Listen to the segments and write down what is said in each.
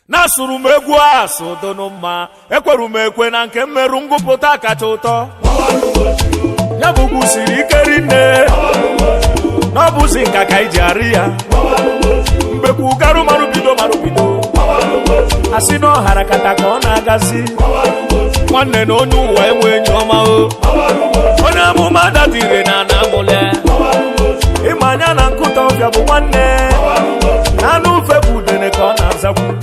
Nasuru m egwu asụ dono mma ekweru m ekwe na nke mmerụ ngụpụta kacha ụtọ ya bụ ugwu siri ike rinne n'ọbụzi nka ka iji arị ya mbekwu garụ marubido asị na ọhara kata ka ọ na-agazi nwanne na onye ụwa enwe enyi ọma o onye amụma dadire na anamụle ịma anya na nkụta ọbịa bụ nwanne na anụ ufe bụ udene ka ọ na-azakwu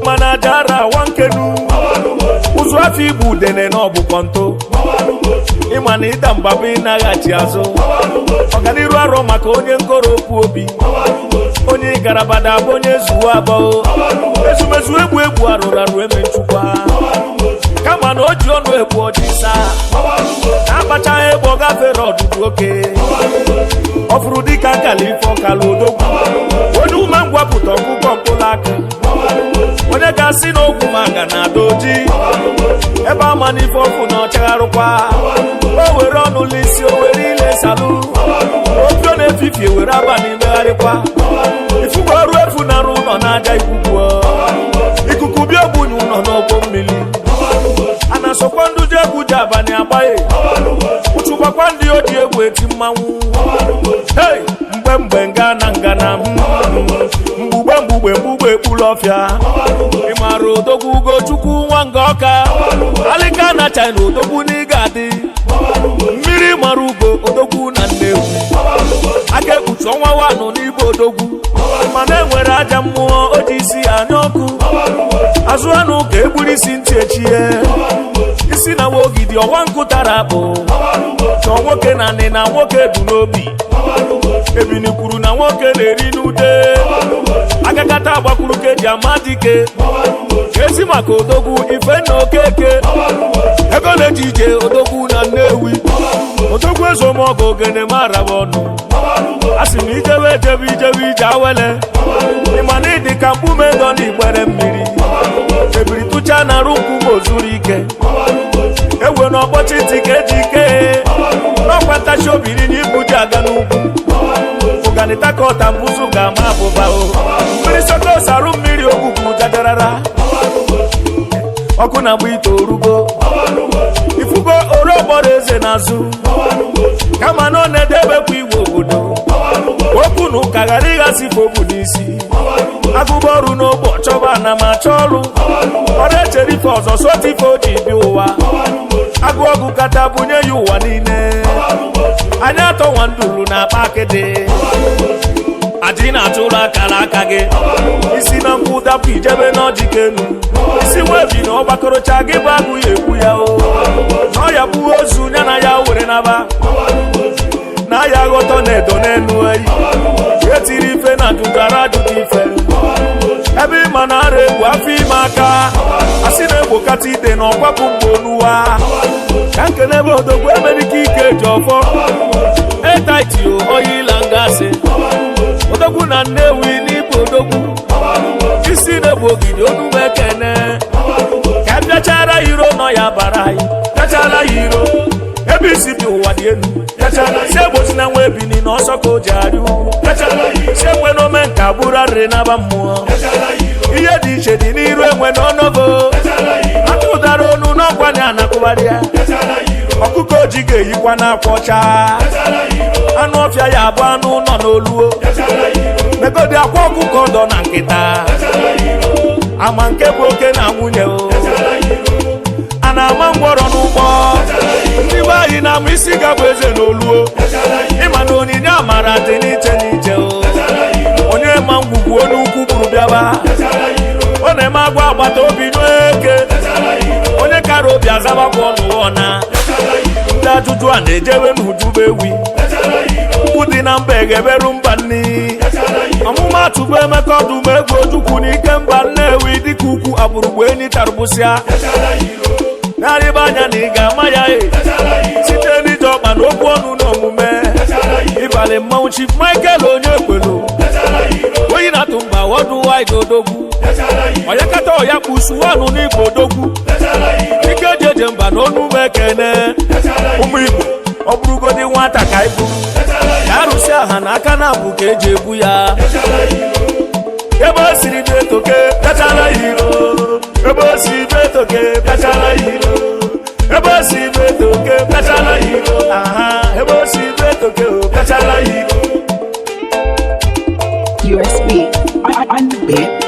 mana jara wankenu ụzụ afọ igbu udene na ọbụkọ nto ịma na ịda mbaba ịnaghachi azụ ọganiru arọ maka onye nkoro okwu obi onye garabada bụ onye zuwa abụọ ezumezu egwu arụrụ arụ eme nchukwa kama na o ji ọnụ egwu ọdịsa na-akpachaghị egbe ọ gafere ọdụdụ oke ọ fụrụ dịka nkala ife ọkala odogwu onye ume ngwapụta ọkụkọ mkpụrụ aka onye ga-asị na ogwu maga na ada oji ebe ama na ife ọkụ na ọchagharụkwa o were ọnụ l'isi o were ile salụ opio na-efifie were abalị megharịkwa ifugo ọrụ efu na-arụ ụlọ na-aja ikuku bịa ogbunye ụlọ n'ọgbọ mmiri a na-asọkwa ndị ji egwu ji abalị agbaghị ụchụkwakwa ndị oji egwu eti mmanwụ hei mgbe ngana mgbugbe ekpuru ọfịa ịmara odogwu ugochukwu nwa nga ọka alịka na China odogwu n'ịga adị mmiri mara ugo odogwu na Nnewi aka ekpuchi ọnwa wanụ n'ibe odogwu mana enwere aja mmụọ o ji isi anya ọkụ azụ anụ ka egburu isi ntị echie isi na wogidi ọwa nkụtara akpụ chọọ nwoke na nị na nwoke du n'obi ebini kwuru na nwoke na-eri n'ude agakata agbakwuru ka eji ama dike ezi maka odogwu ife na okeke ego na-eji ije odogwu na Nnewi odogwu ezomọgụ ogene maraba ọnụ a sị na ijebe ije awele ịma na ịdị ka mkpume dọ n'igbere mmiri ebiri tụcha na arụ nkwụ ozuru ike ewe na ọkpọchi ntị ka eji ike n'ọkwa ntachi obiri n'ibu ji aga n'ugwu ụganịta ka ọta mbụzụ ga-ama abụba o mmiri sokos arụ mmiri ogwugwu jajarara ọkụ na-agba ite orugo ifugo orogboro eze n'azụ kama na ọ na-edebekwa igwe obodo okwu na ụka ghara ịghasị fogbu n'isi agụba ọrụ n'ogbo chọba na ma chọọ ọrụ ọrụ echere ife ọzọ sota ife o ji bi ụwa agụ ọgụ kata bunye ya ụwa niile anyị atọ nwa nduru na akpa akịdị adị na-atụrụ akara aka gị isi na nkwụ dapụ ijebe n'ọjị kenu isi webi na ọgbakọrọcha gị bụ agụ ya egwu ya o na ọ ya bụ ozu ya na ya were naba na ya ghọtọ na edo n'elu eyi etiri ife na dugara ajụta ife ebe ịma na ara egwu afọ ime aka asị na-egbokata ide na ọkwapụ mgbe onuwa ka nke n'ebe odogwu emerike ike ji ọfọ etaitio oyila ngasị odogwu na Nnewi n'ibu odogwu isi na-egbu ogidi onume ekene ka bịachara iro nọ ya bara anyị bịachara ya iro ebe isi bi ụwa dị elu si egbochi na nwa ebini na ọsọ ka o ji arị ugwu si ekwe n'ome nka bụrụ arịrị n'aba mmụọ ihe dị iche dị n'iru enwe n'ọnọgo atụ ụdara onu n'ọkwa na anakwụgharị ya ọkụkọ oji ga-eyikwa n'akwa ọcha anụ ọfịa ya abụ anụ nọ n'oluo megodi akwa ọkụkọ dọ na nkịta ama nke bụ oke na nwunye o a na-ama ngwọrọ n'ụgbọ ndị be anyị na-ama isi gabụ eze n'oluo ịma na onyinye amara dị n'iche n'iche o onye ma ngwugwu onye ukwu buru bịaba ọ na-eme agwa agbata obi n'eke onye kara obi azabakwa ọnụ na ndị ajụjụ a na-ejewe n'ujuba ewi ukwu dị na mba egeberu mba nni ọmụmatụ bụ Emeka ọdụm egwu ojukwu n'ike mba Nnewi dịka ukwu agbụrụgbu enyi tarụbụsịa narịba anya na ị ga-ama ya site n'ije ọkpa na okwu ọnụ na omume ịbalị mmanwụ Chief Michael onye ekwelu onye na-atụ mba wọdụ wide odogwu onye kata ọya kpusu ọnụ n'Igbo odogwu ike jeje mba na onume ekene ụmụ Igbo ọ bụrụgodi nwata ka ibu ka arụsị aha na aka na abụ ka eji egbu ya ebe o siri dị etoke ikpe